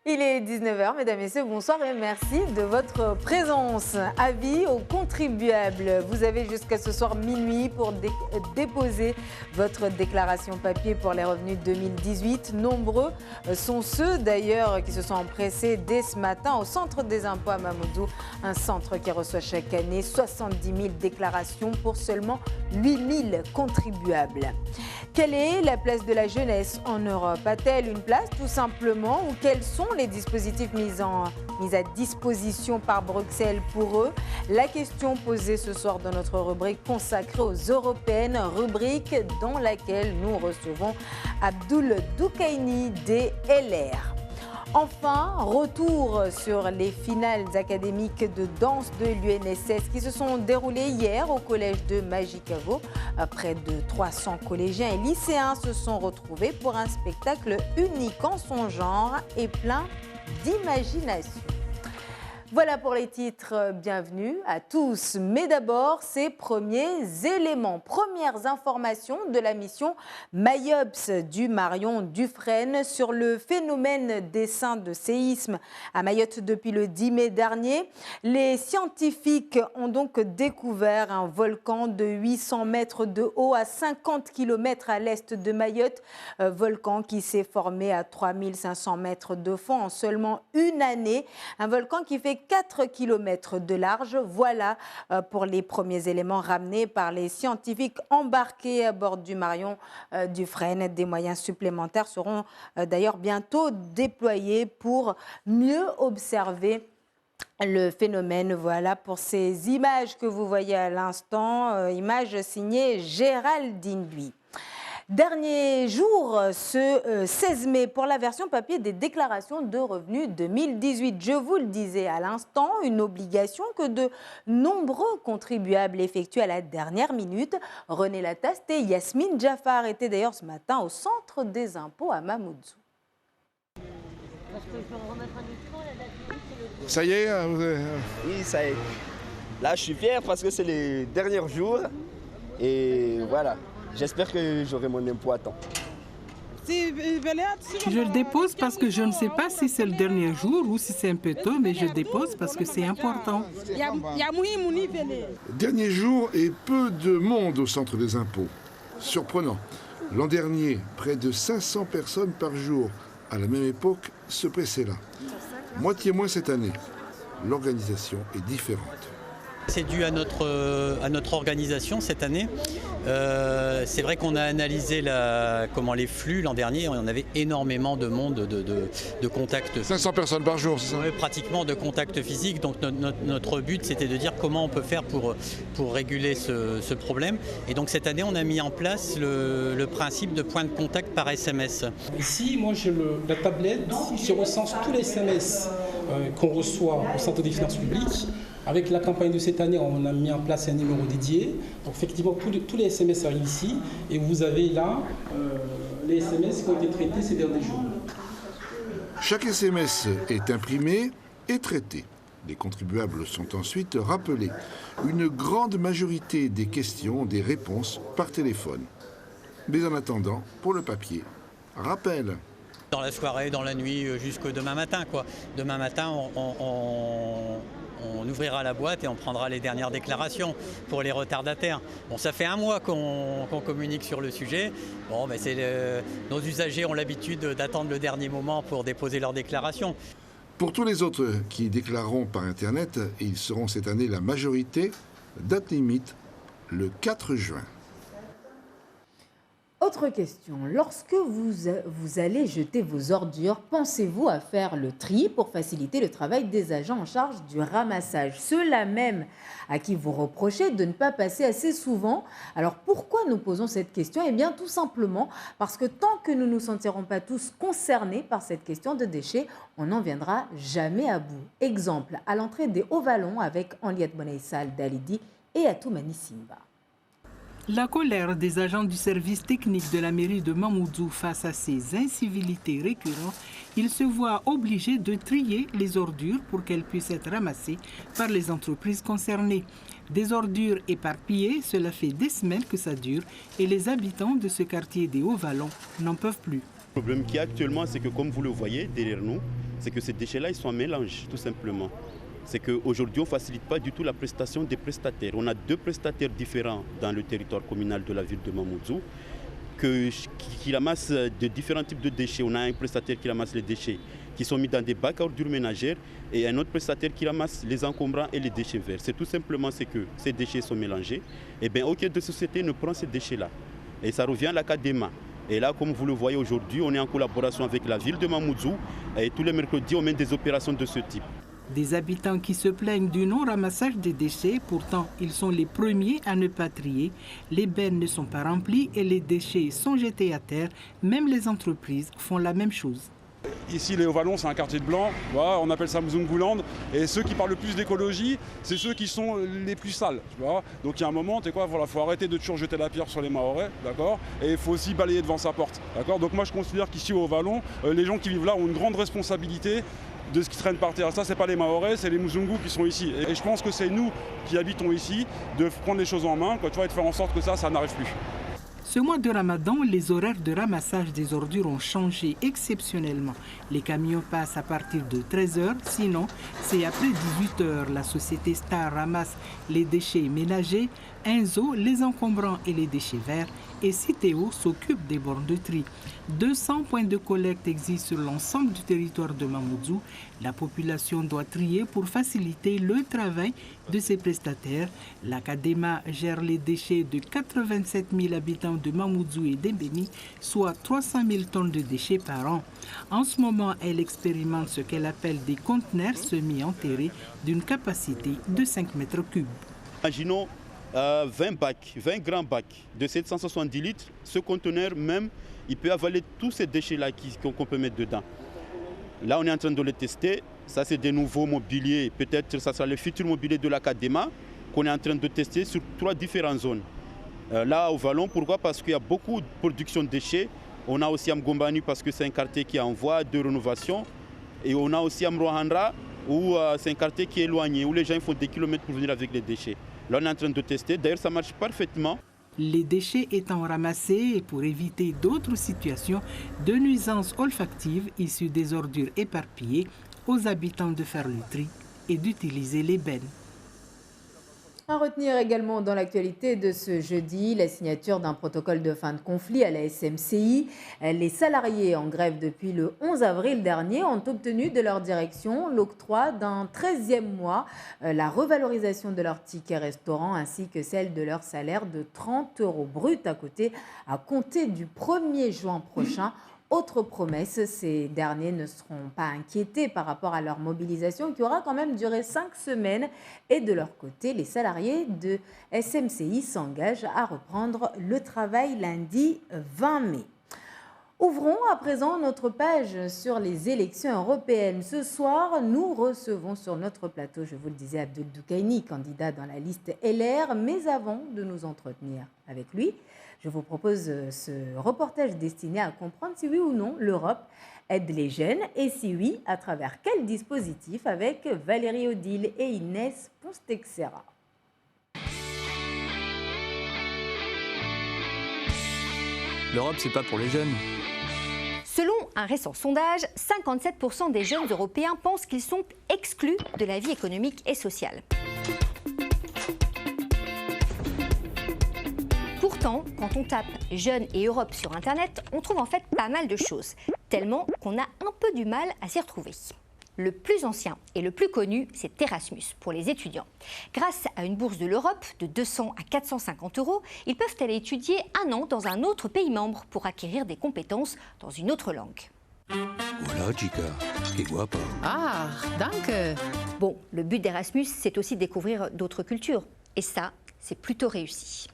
Il est 19h, mesdames et messieurs, bonsoir et merci de votre présence. Avis aux contribuables. Vous avez jusqu'à ce soir minuit pour déposer votre déclaration papier pour les revenus 2018. Nombreux sont ceux d'ailleurs qui se sont empressés dès ce matin au centre des impôts à Mamoudzou, un centre qui reçoit chaque année 70 000 déclarations pour seulement 8 000 contribuables. Quelle est la place de la jeunesse en Europe? A-t-elle une place tout simplement? Ou quels sont les dispositifs mis à disposition par Bruxelles pour eux? La question posée ce soir dans notre rubrique consacrée aux européennes, rubrique dans laquelle nous recevons Abdoul Doukaini des LR. Enfin, retour sur les finales académiques de danse de l'UNSS qui se sont déroulées hier au collège de Majicavo. Près de 300 collégiens et lycéens se sont retrouvés pour un spectacle unique en son genre et plein d'imagination. Voilà pour les titres, bienvenue à tous. Mais d'abord, ces premiers éléments, premières informations de la mission MAIOPS du Marion Dufresne sur le phénomène d'essaim de séisme à Mayotte depuis le 10 mai dernier. Les scientifiques ont donc découvert un volcan de 800 mètres de haut à 50 km à l'est de Mayotte, volcan qui s'est formé à 3500 mètres de fond en seulement une année, un volcan qui fait 4 km de large. Voilà pour les premiers éléments ramenés par les scientifiques embarqués à bord du Marion Dufresne. Des moyens supplémentaires seront d'ailleurs bientôt déployés pour mieux observer le phénomène. Voilà pour ces images que vous voyez à l'instant, images signées Géraldine Buis. Dernier jour, ce 16 mai, pour la version papier des déclarations de revenus 2018. Je vous le disais à l'instant, une obligation que de nombreux contribuables effectuent à la dernière minute. René Lataste et Yasmine Jaffar étaient d'ailleurs ce matin au centre des impôts à Mamoudzou. Ça y est Oui, ça y est. Là, je suis fier parce que c'est les derniers jours et voilà. J'espère que j'aurai mon impôt à temps. Je le dépose parce que je ne sais pas si c'est le dernier jour ou si c'est un peu tôt, mais je dépose parce que c'est important. Dernier jour et peu de monde au centre des impôts. Surprenant. L'an dernier, près de 500 personnes par jour. À la même époque, se pressaient là. Moitié moins cette année. L'organisation est différente. C'est dû à notre organisation cette année. C'est vrai qu'on a analysé les flux l'an dernier. On avait énormément de monde de contacts. 500 personnes par jour, c'est ça? Oui, pratiquement de contacts physiques. Donc notre but, c'était de dire comment on peut faire pour réguler ce problème. Et donc cette année, on a mis en place le principe de point de contact par SMS. Ici, moi j'ai la tablette qui recense tous les SMS qu'on reçoit au Centre des finances publiques. Avec la campagne de cette année, on a mis en place un numéro dédié. Donc effectivement, tous les SMS arrivent ici. Et vous avez là les SMS qui ont été traités ces derniers jours. Chaque SMS est imprimé et traité. Les contribuables sont ensuite rappelés. Une grande majorité des questions, des réponses par téléphone. Mais en attendant, pour le papier, rappel. Dans la soirée, dans la nuit, jusqu'au demain matin, quoi. Demain matin, on ouvrira la boîte et on prendra les dernières déclarations pour les retardataires. Bon, ça fait un mois qu'on communique sur le sujet. Bon, mais nos usagers ont l'habitude d'attendre le dernier moment pour déposer leurs déclarations. Pour tous les autres qui déclareront par Internet, et ils seront cette année la majorité, date limite, le 4 juin. Autre question, lorsque vous allez jeter vos ordures, pensez-vous à faire le tri pour faciliter le travail des agents en charge du ramassage? Ceux-là même à qui vous reprochez de ne pas passer assez souvent. Alors pourquoi nous posons cette question? Eh bien tout simplement parce que tant que nous ne nous sentirons pas tous concernés par cette question de déchets, on n'en viendra jamais à bout. Exemple, à l'entrée des Hauts-Vallons avec Henriette Bonaïsal Dalidi et Atoumani Simba. La colère des agents du service technique de la mairie de Mamoudzou face à ces incivilités récurrentes, ils se voient obligés de trier les ordures pour qu'elles puissent être ramassées par les entreprises concernées. Des ordures éparpillées, cela fait des semaines que ça dure et les habitants de ce quartier des Hauts-Vallons n'en peuvent plus. Le problème qu'il y a actuellement, c'est que comme vous le voyez derrière nous, c'est que ces déchets-là, ils sont en mélange, tout simplement. C'est qu'aujourd'hui, on ne facilite pas du tout la prestation des prestataires. On a 2 prestataires différents dans le territoire communal de la ville de Mamoudzou qui ramassent de différents types de déchets. On a un prestataire qui ramasse les déchets qui sont mis dans des bacs à ordures ménagères et un autre prestataire qui ramasse les encombrants et les déchets verts. C'est tout simplement que ces déchets sont mélangés. Et bien, aucune de société ne prend ces déchets-là. Et ça revient à la CADEMA. Et là, comme vous le voyez aujourd'hui, on est en collaboration avec la ville de Mamoudzou et tous les mercredis, on mène des opérations de ce type. Des habitants qui se plaignent du non-ramassage des déchets, pourtant ils sont les premiers à ne pas trier. Les bennes ne sont pas remplies et les déchets sont jetés à terre. Même les entreprises font la même chose. Ici, les Hauts-Vallons, c'est un quartier de blancs, voilà, on appelle ça Mzunguland. Et ceux qui parlent le plus d'écologie, c'est ceux qui sont les plus sales. Tu vois. Donc il y a un moment, voilà, faut arrêter de toujours jeter la pierre sur les Mahorais, d'accord. Et il faut aussi balayer devant sa porte, d'accord. Donc moi je considère qu'ici au Hauts-Vallons, les gens qui vivent là ont une grande responsabilité de ce qui traîne par terre. Ça, c'est pas les Mahorais, c'est les Mzungu qui sont ici. Et je pense que c'est nous qui habitons ici de prendre les choses en main, quoi, tu vois, et de faire en sorte que ça n'arrive plus. Ce mois de Ramadan, les horaires de ramassage des ordures ont changé exceptionnellement. Les camions passent à partir de 13h, sinon c'est après 18h. La société Star ramasse les déchets ménagers, Enzo les encombrants et les déchets verts et Citeo s'occupe des bornes de tri. 200 points de collecte existent sur l'ensemble du territoire de Mamoudzou. La population doit trier pour faciliter le travail de ses prestataires. La CADEMA gère les déchets de 87 000 habitants de Mamoudzou et d'Embéni, soit 300 000 tonnes de déchets par an. En ce moment, elle expérimente ce qu'elle appelle des conteneurs semi-enterrés d'une capacité de 5 mètres cubes. Imaginons 20 bacs, 20 grands bacs de 770 litres. Ce conteneur même, il peut avaler tous ces déchets-là qu'on peut mettre dedans. Là, on est en train de le tester. Ça, c'est des nouveaux mobiliers. Peut-être que ça sera le futur mobilier de la CADEMA qu'on est en train de tester sur 3 différentes zones. Là, au Vallon, pourquoi? Parce qu'il y a beaucoup de production de déchets. On a aussi Amgombani parce que c'est un quartier qui est en voie de rénovation. Et on a aussi Amrohandra où c'est un quartier qui est éloigné, où les gens font des kilomètres pour venir avec les déchets. Là, on est en train de tester. D'ailleurs, ça marche parfaitement. Les déchets étant ramassés et pour éviter d'autres situations de nuisances olfactives issues des ordures éparpillées, aux habitants de faire le tri et d'utiliser les bennes. À retenir également dans l'actualité de ce jeudi, la signature d'un protocole de fin de conflit à la SMCI. Les salariés en grève depuis le 11 avril dernier ont obtenu de leur direction l'octroi d'un 13e mois, la revalorisation de leur ticket restaurant ainsi que celle de leur salaire de 30 € brut à compter du 1er juin prochain. Autre promesse, ces derniers ne seront pas inquiétés par rapport à leur mobilisation qui aura quand même duré 5 semaines. Et de leur côté, les salariés de SMCI s'engagent à reprendre le travail lundi 20 mai. Ouvrons à présent notre page sur les élections européennes. Ce soir, nous recevons sur notre plateau, je vous le disais, Abdel Doukaini, candidat dans la liste LR. Mais avant de nous entretenir avec lui, je vous propose ce reportage destiné à comprendre si oui ou non l'Europe aide les jeunes et si oui, à travers quel dispositif, avec Valérie Odile et Inès Ponstexera. L'Europe, c'est pas pour les jeunes. Selon un récent sondage, 57% des jeunes européens pensent qu'ils sont exclus de la vie économique et sociale. Pourtant, quand on tape « jeunes et Europe » sur Internet, on trouve en fait pas mal de choses, tellement qu'on a un peu du mal à s'y retrouver. Le plus ancien et le plus connu, c'est Erasmus pour les étudiants. Grâce à une bourse de l'Europe de 200 à 450 €, ils peuvent aller étudier 1 an dans un autre pays membre pour acquérir des compétences dans une autre langue. Hola, chica, qué guapa. Ah, danke. Bon, le but d'Erasmus, c'est aussi de découvrir d'autres cultures. Et ça, c'est plutôt réussi.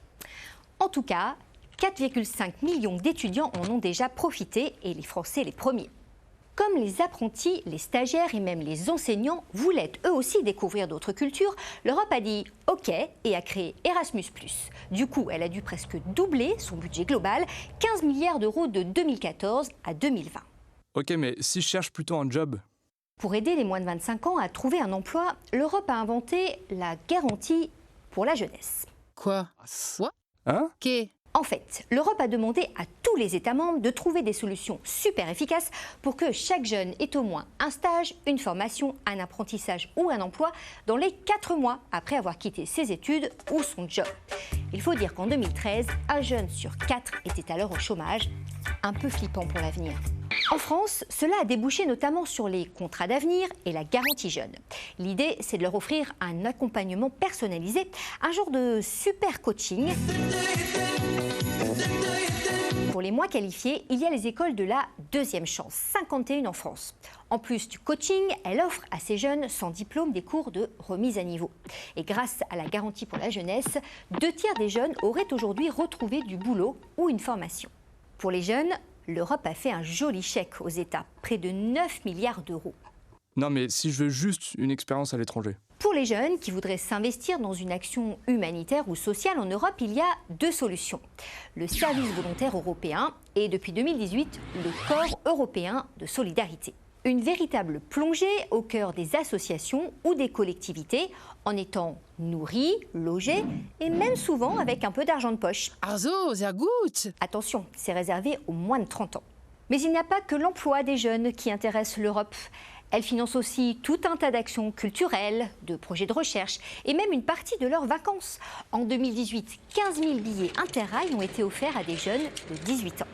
En tout cas, 4,5 millions d'étudiants en ont déjà profité et les Français les premiers. Comme les apprentis, les stagiaires et même les enseignants voulaient eux aussi découvrir d'autres cultures, l'Europe a dit OK et a créé Erasmus+. Du coup, elle a dû presque doubler son budget global, 15 milliards d'euros de 2014 à 2020. Ok, mais si je cherche plutôt un job? Pour aider les moins de 25 ans à trouver un emploi, l'Europe a inventé la garantie pour la jeunesse. Quoi? Hein? Qu'est? En fait, l'Europe a demandé à tous les États membres de trouver des solutions super efficaces pour que chaque jeune ait au moins un stage, une formation, un apprentissage ou un emploi dans les 4 mois après avoir quitté ses études ou son job. Il faut dire qu'en 2013, un jeune sur 4 était alors au chômage. Un peu flippant pour l'avenir. En France, cela a débouché notamment sur les contrats d'avenir et la garantie jeune. L'idée, c'est de leur offrir un accompagnement personnalisé, un genre de super coaching. Pour les moins qualifiés, il y a les écoles de la deuxième chance, 51 en France. En plus du coaching, elle offre à ces jeunes sans diplôme des cours de remise à niveau. Et grâce à la garantie pour la jeunesse, 2 tiers des jeunes auraient aujourd'hui retrouvé du boulot ou une formation. Pour les jeunes, l'Europe a fait un joli chèque aux États, près de 9 milliards d'euros. Non, mais si je veux juste une expérience à l'étranger. Pour les jeunes qui voudraient s'investir dans une action humanitaire ou sociale en Europe, il y a 2 solutions. Le service volontaire européen et depuis 2018, le corps européen de solidarité. Une véritable plongée au cœur des associations ou des collectivités en étant nourris, logés et même souvent avec un peu d'argent de poche. Also, sehr gut. Attention, c'est réservé aux moins de 30 ans. Mais il n'y a pas que l'emploi des jeunes qui intéresse l'Europe. Elle finance aussi tout un tas d'actions culturelles, de projets de recherche et même une partie de leurs vacances. En 2018, 15 000 billets Interrail ont été offerts à des jeunes de 18 ans.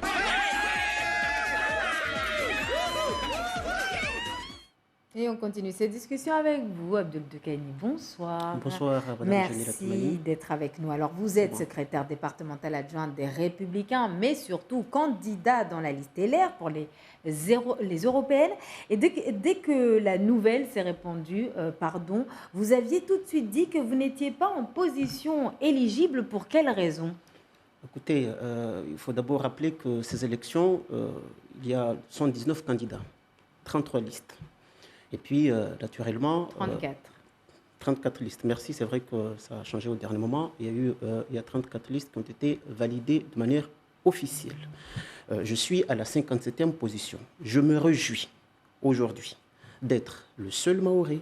Et on continue cette discussion avec vous, Abdul Dekani. Bonsoir. Bonsoir, Madame Merci d'être avec nous. Alors, vous êtes secrétaire départemental adjoint des Républicains, mais surtout candidat dans la liste LR pour les européennes. Et dès que la nouvelle s'est répandue, vous aviez tout de suite dit que vous n'étiez pas en position éligible. Pour quelle raison? Écoutez, il faut d'abord rappeler que ces élections, il y a 119 candidats, 33 listes. Et puis, naturellement... 34 listes. Merci, c'est vrai que ça a changé au dernier moment. Il y a 34 listes qui ont été validées de manière officielle. Je suis à la 57e position. Je me réjouis aujourd'hui d'être le seul Mahorais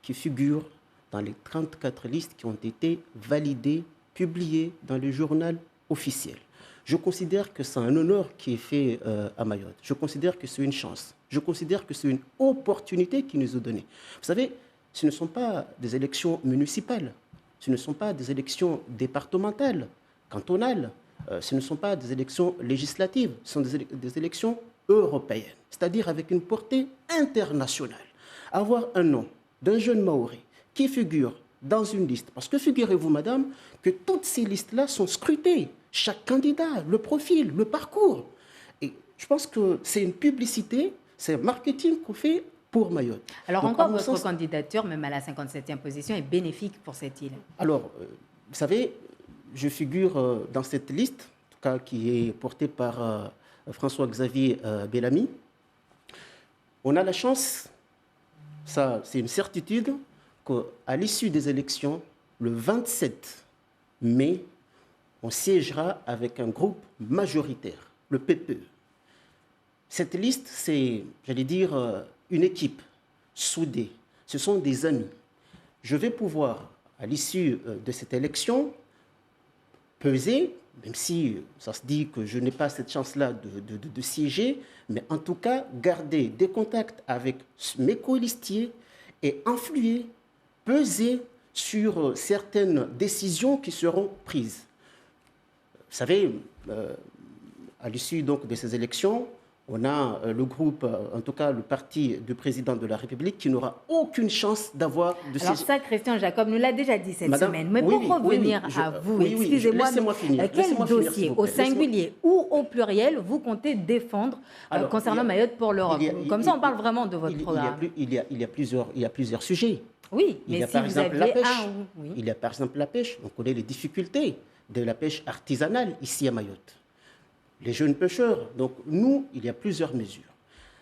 qui figure dans les 34 listes qui ont été validées, publiées dans le journal officiel. Je considère que c'est un honneur qui est fait à Mayotte. Je considère que c'est une chance. Je considère que c'est une opportunité qui nous est donnée. Vous savez, ce ne sont pas des élections municipales, ce ne sont pas des élections départementales, cantonales, ce ne sont pas des élections législatives, ce sont des élections européennes, c'est-à-dire avec une portée internationale. Avoir un nom d'un jeune Mahorais qui figure dans une liste, parce que figurez-vous, madame, que toutes ces listes-là sont scrutées, chaque candidat, le profil, le parcours. Et je pense que c'est une publicité, c'est un marketing qu'on fait pour Mayotte. Alors donc, encore votre candidature, même à la 57e position, est bénéfique pour cette île. Alors, vous savez, je figure dans cette liste, en tout cas qui est portée par François-Xavier Bellamy. On a la chance, ça c'est une certitude, qu'à l'issue des élections, le 27 mai, on siégera avec un groupe majoritaire, le PPE. Cette liste, c'est, j'allais dire, une équipe soudée. Ce sont des amis. Je vais pouvoir, à l'issue de cette élection, peser, même si ça se dit que je n'ai pas cette chance-là de siéger, mais en tout cas, garder des contacts avec mes colistiers et influer, peser sur certaines décisions qui seront prises. Vous savez, à l'issue donc de ces élections, on a le groupe, en tout cas le parti du président de la République, qui n'aura aucune chance d'avoir de Alors ça, Christian Jacob nous l'a déjà dit cette semaine. Mais pour revenir à vous, excusez-moi, laissez-moi finir. Quel dossier, au singulier ou au pluriel, vous comptez défendre concernant Mayotte pour l'Europe? Comme ça, on parle vraiment de votre programme. Il y a plusieurs sujets. Oui, mais si vous aviez un... Il y a par exemple la pêche. On connaît les difficultés de la pêche artisanale ici à Mayotte. Les jeunes pêcheurs. Donc nous, il y a plusieurs mesures.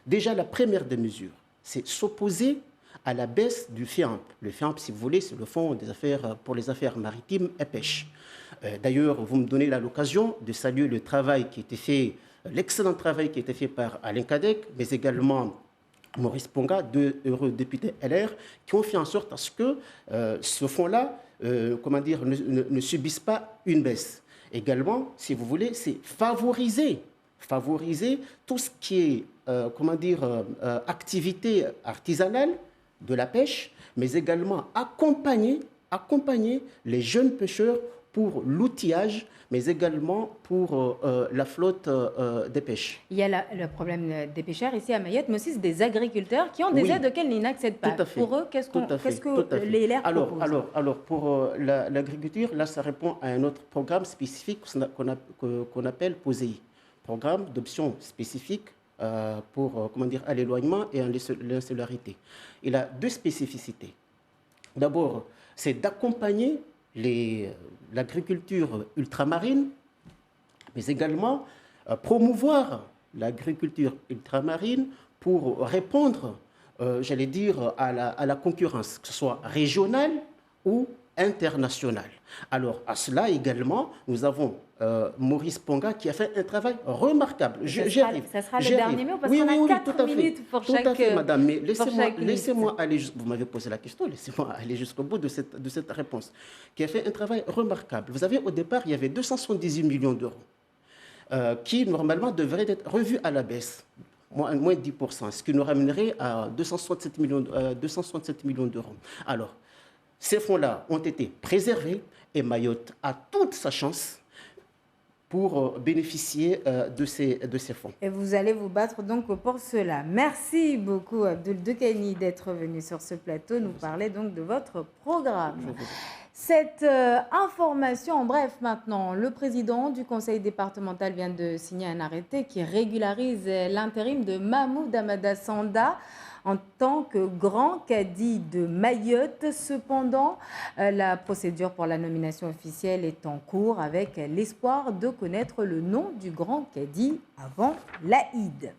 Déjà, la première des mesures, c'est s'opposer à la baisse du FEAMP. Le FEAMP, si vous voulez, c'est le Fonds des affaires pour les affaires maritimes et pêche. D'ailleurs, vous me donnez l'occasion de saluer le travail qui a été fait, l'excellent travail qui a été fait par Alain Cadec, mais également Maurice Ponga, 2 heureux députés LR, qui ont fait en sorte à ce que ce fonds-là, ne subisse pas une baisse. Également, si vous voulez, c'est favoriser tout ce qui est, activité artisanale de la pêche, mais également accompagner les jeunes pêcheurs pour l'outillage, mais également pour la flotte des pêches. Il y a le problème des pêcheurs ici à Mayotte, mais aussi des agriculteurs qui ont des aides auxquelles ils n'accèdent pas. Pour eux, qu'est-ce que les LR proposent? Alors, pour l'agriculture, là, ça répond à un autre programme spécifique qu'on appelle POSEI, programme d'options spécifiques pour à l'éloignement et à l'insularité. Il a deux spécificités. D'abord, c'est d'accompagner l'agriculture ultramarine, mais également promouvoir l'agriculture ultramarine pour répondre, à la concurrence, que ce soit régionale ou internationale. Alors, à cela également, nous avons Maurice Ponga qui a fait un travail remarquable. Ça sera le dernier mot parce qu'on a 4 minutes pour chaque... Tout à fait, madame, mais laissez-moi aller... Vous m'avez posé la question, laissez-moi aller jusqu'au bout de cette réponse. Qui a fait un travail remarquable. Vous savez, au départ, il y avait 278 millions d'euros qui, normalement, devraient être revus à la baisse. Moins 10%, ce qui nous ramènerait à 267 millions d'euros. Alors, ces fonds-là ont été préservés et Mayotte a toute sa chance pour bénéficier de ces fonds. Et vous allez vous battre donc pour cela. Merci beaucoup Abdoul Dekani d'être venu sur ce plateau nous parler donc de votre programme. Cette information, en bref, maintenant, le président du conseil départemental vient de signer un arrêté qui régularise l'intérim de Mahmoud Amada Sanda en tant que grand cadi de Mayotte. Cependant, la procédure pour la nomination officielle est en cours avec l'espoir de connaître le nom du grand cadi avant l'Aïd.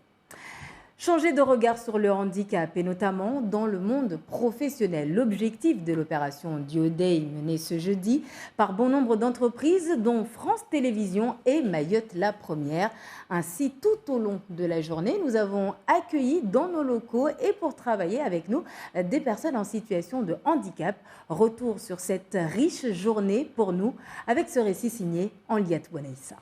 Changer de regard sur le handicap et notamment dans le monde professionnel. L'objectif de l'opération Dio Day menée ce jeudi par bon nombre d'entreprises dont France Télévisions et Mayotte la première. Ainsi, tout au long de la journée, nous avons accueilli dans nos locaux et pour travailler avec nous des personnes en situation de handicap. Retour sur cette riche journée pour nous avec ce récit signé Henliat Bouanaïssa.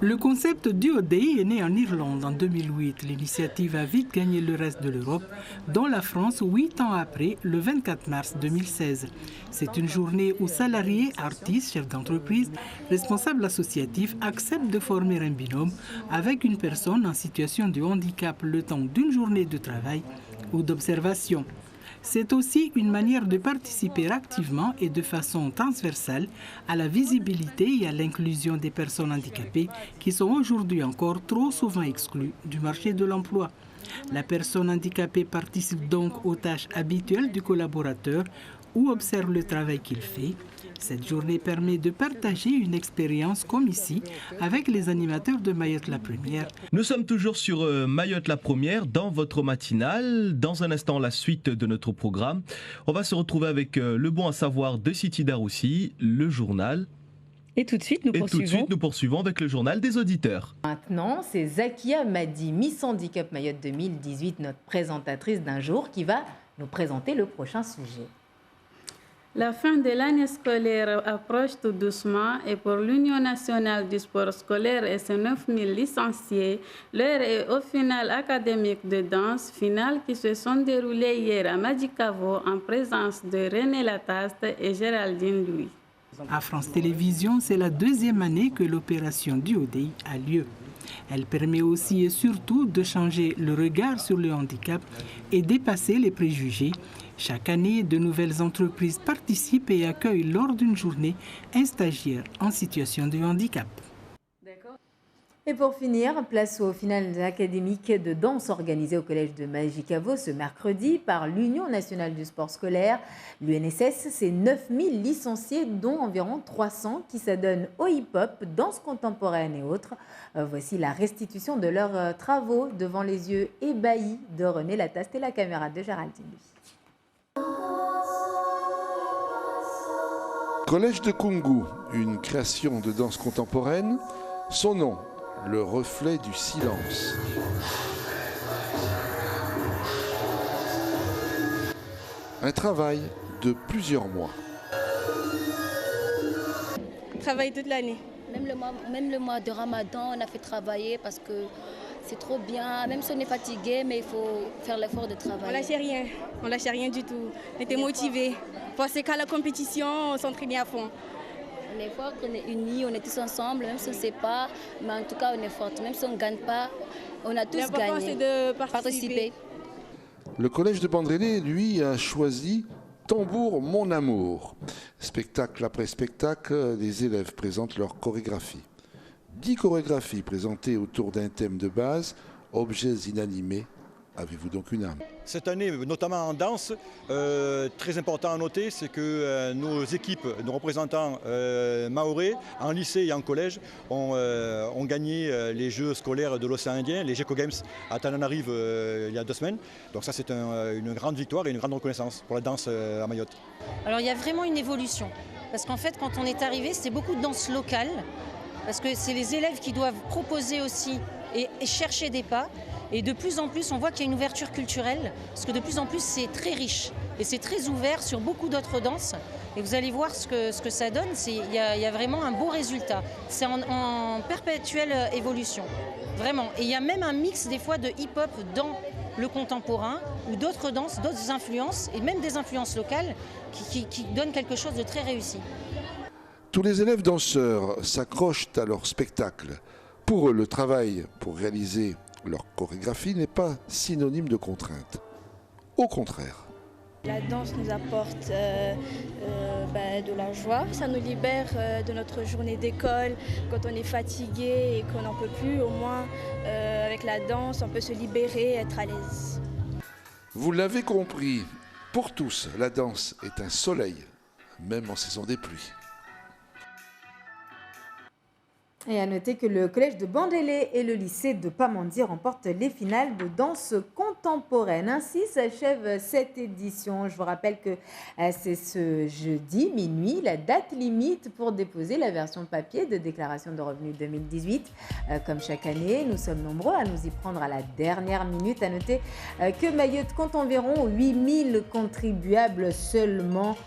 Le concept Dio Day est né en Irlande en 2008. L'initiative a vite gagné le reste de l'Europe, dont la France 8 ans après, le 24 mars 2016. C'est une journée où salariés, artistes, chefs d'entreprise, responsables associatifs acceptent de former un binôme avec une personne en situation de handicap le temps d'une journée de travail ou d'observation. C'est aussi une manière de participer activement et de façon transversale à la visibilité et à l'inclusion des personnes handicapées qui sont aujourd'hui encore trop souvent exclues du marché de l'emploi. La personne handicapée participe donc aux tâches habituelles du collaborateur ou observe le travail qu'il fait. Cette journée permet de partager une expérience comme ici avec les animateurs de Mayotte la Première. Nous sommes toujours sur Mayotte la Première dans votre matinale. Dans un instant, la suite de notre programme. On va se retrouver avec le bon à savoir de Siti Daroussi, le journal. Et tout de suite, nous poursuivons avec le journal des auditeurs. Maintenant, c'est Zakia Madi, Miss Handicap Mayotte 2018, notre présentatrice d'un jour, qui va nous présenter le prochain sujet. La fin de l'année scolaire approche tout doucement et pour l'Union nationale du sport scolaire et ses 9000 licenciés, l'heure est au final académique de danse, finale qui se sont déroulées hier à Madikavo en présence de René Lataste et Géraldine Louis. À France Télévisions, c'est la deuxième année que l'opération Dio Day a lieu. Elle permet aussi et surtout de changer le regard sur le handicap et dépasser les préjugés. Chaque année, de nouvelles entreprises participent et accueillent lors d'une journée un stagiaire en situation de handicap. Et pour finir, place aux finales académiques de danse organisées au collège de Madikavo ce mercredi par l'Union nationale du sport scolaire. L'UNSS, c'est 9000 licenciés, dont environ 300 qui s'adonnent au hip-hop, danse contemporaine et autres. Voici la restitution de leurs travaux devant les yeux ébahis de René Lataste et la caméra de Géraldine Louis. Collège de Kungu, une création de danse contemporaine. Son nom, le reflet du silence. Un travail de plusieurs mois. travaille toute l'année. Même le mois de Ramadan, on a fait travailler parce que c'est trop bien. Même si on est fatigué, mais il faut faire l'effort de travailler. On lâchait rien du tout. On était motivés. Pensez qu'à la compétition, on s'entraînait à fond. On est fort, on est unis, on est tous ensemble, même si on ne sait pas, mais en tout cas on est fort. Même si on ne gagne pas, on a tous gagné. L'important c'est de participer. Le collège de Bandrélé, lui, a choisi Tambour mon amour. Spectacle après spectacle, les élèves présentent leur chorégraphie. 10 chorégraphies présentées autour d'un thème de base, objets inanimés. Avez-vous donc une âme? Cette année, notamment en danse, très important à noter, c'est que nos équipes, nos représentants mahorais, en lycée et en collège, ont gagné les Jeux scolaires de l'océan Indien, les GECO Games à Tananarive il y a 2 semaines. Donc ça, c'est une grande victoire et une grande reconnaissance pour la danse à Mayotte. Alors il y a vraiment une évolution, parce qu'en fait, quand on est arrivé, c'était beaucoup de danse locale, parce que c'est les élèves qui doivent proposer aussi et chercher des pas. Et de plus en plus, on voit qu'il y a une ouverture culturelle, parce que de plus en plus, c'est très riche. Et c'est très ouvert sur beaucoup d'autres danses. Et vous allez voir ce que ça donne. Il y a vraiment un beau résultat. C'est en perpétuelle évolution, vraiment. Et il y a même un mix des fois de hip-hop dans le contemporain, ou d'autres danses, d'autres influences, et même des influences locales, qui donnent quelque chose de très réussi. Tous les élèves danseurs s'accrochent à leur spectacle. Pour eux, le travail pour réaliser leur chorégraphie n'est pas synonyme de contrainte. Au contraire. La danse nous apporte de la joie, ça nous libère de notre journée d'école. Quand on est fatigué et qu'on n'en peut plus, au moins avec la danse, on peut se libérer, être à l'aise. Vous l'avez compris, pour tous, la danse est un soleil, même en saison des pluies. Et à noter que le collège de Bandrélé et le lycée de Pamandzi remportent les finales de danse contemporaine. Ainsi s'achève cette édition. Je vous rappelle que c'est ce jeudi minuit, la date limite pour déposer la version papier de déclaration de revenus 2018. Comme chaque année, nous sommes nombreux à nous y prendre à la dernière minute. À noter que Mayotte compte environ 8000 contribuables seulement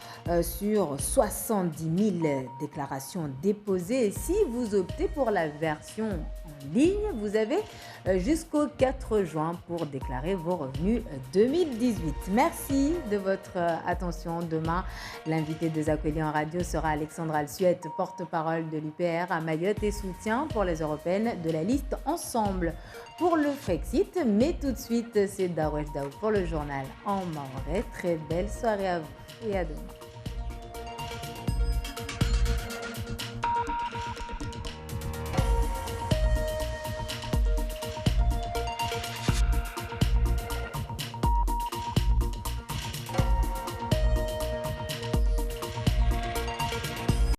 sur 70 000 déclarations déposées. Et si vous optez pour la version en ligne, vous avez jusqu'au 4 juin pour déclarer vos revenus 2018. Merci de votre attention. Demain, l'invité de Zakweli en radio sera Alexandre Alsuette, porte-parole de l'UPR à Mayotte et soutien pour les européennes de la liste Ensemble pour le Frexit. Mais tout de suite, c'est Dawesh Daou pour le journal en mahorais. Très belle soirée à vous et à demain.